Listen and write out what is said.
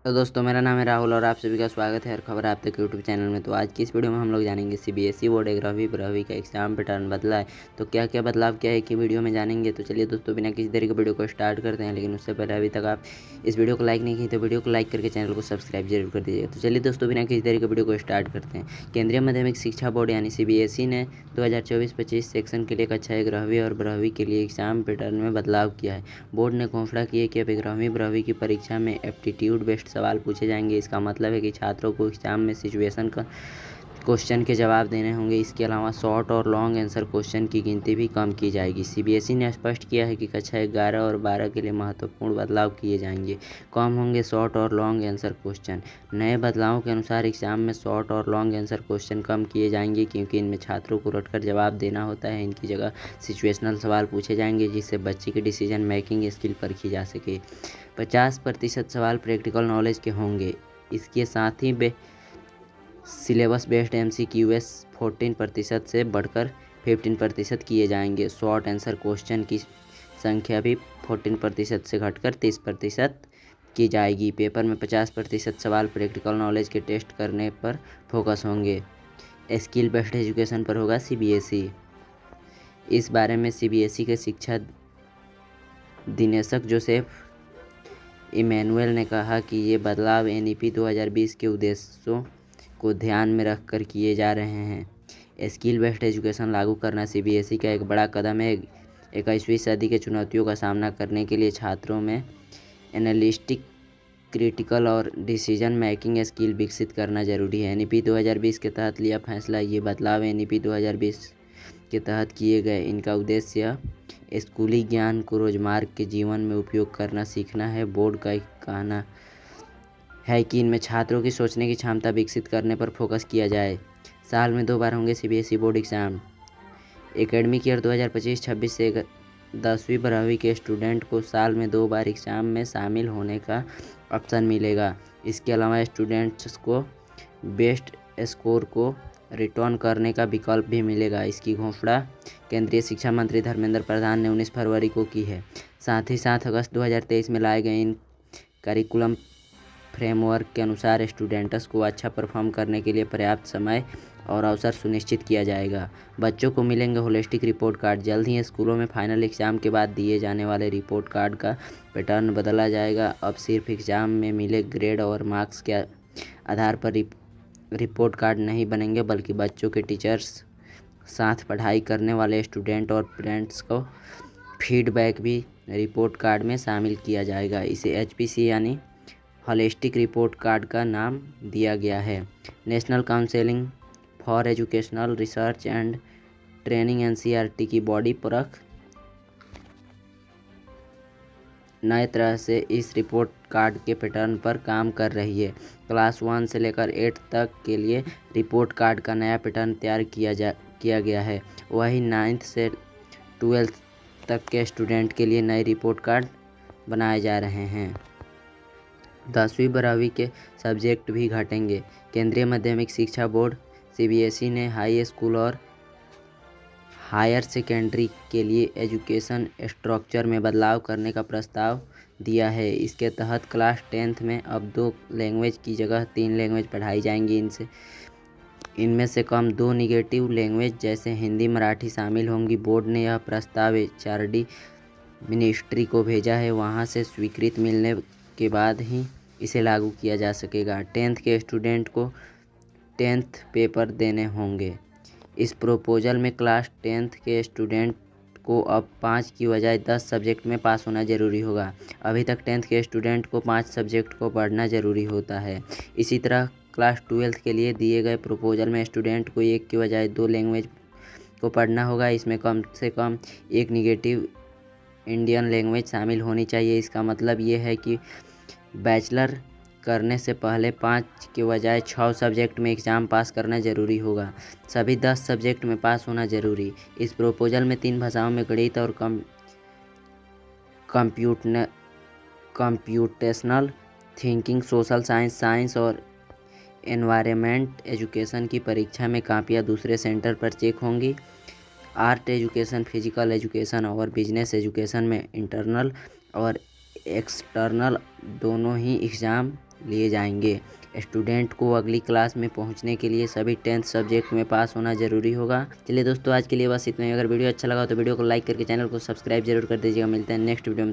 तो दोस्तों, मेरा नाम है राहुल और आप सभी का स्वागत है हर खबर आप तक यूट्यूब चैनल में। तो आज की इस वीडियो में हम लोग जानेंगे सीबीएसई बोर्ड 11वीं 12वीं का एग्जाम पैटर्न बदला है। तो क्या क्या बदलाव क्या है कि वीडियो में जानेंगे। तो चलिए दोस्तों, बिना किसी तरीके वीडियो को स्टार्ट करते हैं। लेकिन उससे पहले अभी तक आप इस वीडियो को लाइक नहीं की तो वीडियो को लाइक करके चैनल को सब्सक्राइब जरूर कर दीजिएगा। तो चलिए दोस्तों, बिना किसी तरीके वीडियो को स्टार्ट करते हैं। केंद्रीय माध्यमिक शिक्षा बोर्ड यानी सीबीएसई ने 2024-25 सेक्शन के लिए कक्षा 11वीं और 12वीं के लिए एग्जाम पैटर्न में बदलाव किया है। बोर्ड ने घोषणा की है कि अब 11वीं 12वीं की परीक्षा में एप्टीट्यूड बेस्ड सवाल पूछे जाएंगे। इसका मतलब है कि छात्रों को एग्जाम में सिचुएशन का क्वेश्चन के जवाब देने होंगे। इसके अलावा शॉर्ट और लॉन्ग आंसर क्वेश्चन की गिनती भी कम की जाएगी। सीबीएसई ने स्पष्ट किया है कि कक्षा 11 और 12 के लिए महत्वपूर्ण बदलाव किए जाएंगे। कम होंगे शॉर्ट और लॉन्ग आंसर क्वेश्चन। नए बदलावों के अनुसार एग्जाम में शॉर्ट और लॉन्ग आंसर क्वेश्चन कम किए जाएंगे, क्योंकि इनमें छात्रों को रटकर जवाब देना होता है। इनकी जगह सिचुएशनल सवाल पूछे जाएंगे, जिससे बच्चे की डिसीजन मेकिंग स्किल परखी जा सके। 50% सवाल प्रैक्टिकल नॉलेज के होंगे। इसके साथ ही सिलेबस बेस्ड MCQs 14% से बढ़कर 15% किए जाएंगे। शॉर्ट आंसर क्वेश्चन की संख्या भी 14% से घटकर 30% की जाएगी। पेपर में 50% सवाल प्रैक्टिकल नॉलेज के टेस्ट करने पर फोकस होंगे। स्किल बेस्ड एजुकेशन पर होगा सीबीएसई। इस बारे में सीबीएसई के शिक्षा दिनेशक जोसेफ इमैनुअल ने कहा कि ये बदलाव NEP 2020 के उद्देश्यों को ध्यान में रखकर किए जा रहे हैं। स्किल बेस्ड एजुकेशन लागू करना सीबीएसई का एक बड़ा कदम है। 21वीं सदी के चुनौतियों का सामना करने के लिए छात्रों में एनालिटिक, क्रिटिकल और डिसीजन मेकिंग स्किल विकसित करना जरूरी है। NEP 2020 के तहत लिया फैसला। ये बदलाव NEP 2020 के तहत किए गए। इनका उद्देश्य स्कूली ज्ञान को रोजमर्रा के जीवन में उपयोग करना सीखना है। बोर्ड का कहना है कि इनमें छात्रों की सोचने की क्षमता विकसित करने पर फोकस किया जाए। साल में 2 बार होंगे CBSE board exam. Academic year 2025-26 से 10वीं 12वीं के स्टूडेंट को साल में 2 बार एग्जाम में शामिल होने का ऑप्शन मिलेगा। इसके अलावा स्टूडेंट्स को बेस्ट स्कोर को रिटर्न करने का विकल्प भी मिलेगा। इसकी घोषणा केंद्रीय शिक्षा मंत्री धर्मेंद्र प्रधान ने 19 फरवरी को की है। साथ ही साथ अगस्त 2023 में लाए गए इन करिकुलम फ्रेमवर्क के अनुसार स्टूडेंट्स को अच्छा परफॉर्म करने के लिए पर्याप्त समय और अवसर सुनिश्चित किया जाएगा। बच्चों को मिलेंगे होलिस्टिक रिपोर्ट कार्ड। जल्द ही स्कूलों में फाइनल एग्जाम के बाद दिए जाने वाले रिपोर्ट कार्ड का पैटर्न बदला जाएगा। अब सिर्फ एग्जाम में मिले ग्रेड और मार्क्स के आधार पर रिपोर्ट कार्ड नहीं बनेंगे, बल्कि बच्चों के टीचर्स, साथ पढ़ाई करने वाले स्टूडेंट और पेरेंट्स को फीडबैक भी रिपोर्ट कार्ड में शामिल किया जाएगा। इसे HPC यानी होलिस्टिक रिपोर्ट कार्ड का नाम दिया गया है। National council for educational research and training NCERT की बॉडी परख नए तरह से इस रिपोर्ट कार्ड के पैटर्न पर काम कर रही है। क्लास 1 से लेकर 8 तक के लिए रिपोर्ट कार्ड का नया पैटर्न तैयार किया गया है। वहीं 9th से 12th तक के स्टूडेंट के लिए नए रिपोर्ट कार्ड बनाए जा रहे हैं। 10वीं 12वीं के सब्जेक्ट भी घटेंगे। केंद्रीय माध्यमिक शिक्षा बोर्ड सीबीएसई ने हाई स्कूल और हायर सेकेंडरी के लिए एजुकेशन स्ट्रक्चर में बदलाव करने का प्रस्ताव दिया है। इसके तहत क्लास 10th में अब 2 लैंग्वेज की जगह 3 लैंग्वेज पढ़ाई जाएंगी। इनमें से कम 2 निगेटिव लैंग्वेज जैसे हिंदी मराठी शामिल होंगी। बोर्ड ने यह प्रस्ताव HRD मिनिस्ट्री को भेजा है। वहां से स्वीकृति मिलने के बाद ही इसे लागू किया जा सकेगा। 10th के स्टूडेंट को 10th पेपर देने होंगे। इस प्रोपोजल में क्लास 10th के स्टूडेंट को अब 5 की बजाय 10 सब्जेक्ट में पास होना जरूरी होगा। अभी तक 10th के स्टूडेंट को 5 सब्जेक्ट को पढ़ना जरूरी होता है। इसी तरह क्लास 12th के लिए दिए गए प्रोपोजल में स्टूडेंट को 1 की बजाय 2 लैंग्वेज को पढ़ना होगा। इसमें कम से कम 1 निगेटिव इंडियन लैंग्वेज शामिल होनी चाहिए। इसका मतलब ये है कि बैचलर करने से पहले 5 के बजाय 6 सब्जेक्ट में एग्ज़ाम पास करना जरूरी होगा। सभी 10 सब्जेक्ट में पास होना जरूरी। इस प्रोपोजल में 3 भाषाओं में गणित और computational thinking, social science, science और एनवायरनमेंट एजुकेशन की परीक्षा में कापियाँ दूसरे सेंटर पर चेक होंगी। आर्ट एजुकेशन, फिजिकल एजुकेशन और बिजनेस एजुकेशन में इंटरनल और एक्सटर्नल दोनों ही एग्ज़ाम लिए जाएंगे। स्टूडेंट को अगली क्लास में पहुंचने के लिए सभी 10th सब्जेक्ट में पास होना जरूरी होगा। चलिए दोस्तों, आज के लिए बस इतना ही। अगर वीडियो अच्छा लगा तो वीडियो को लाइक करके चैनल को सब्सक्राइब जरूर कर दीजिएगा। मिलते हैं नेक्स्ट वीडियो में।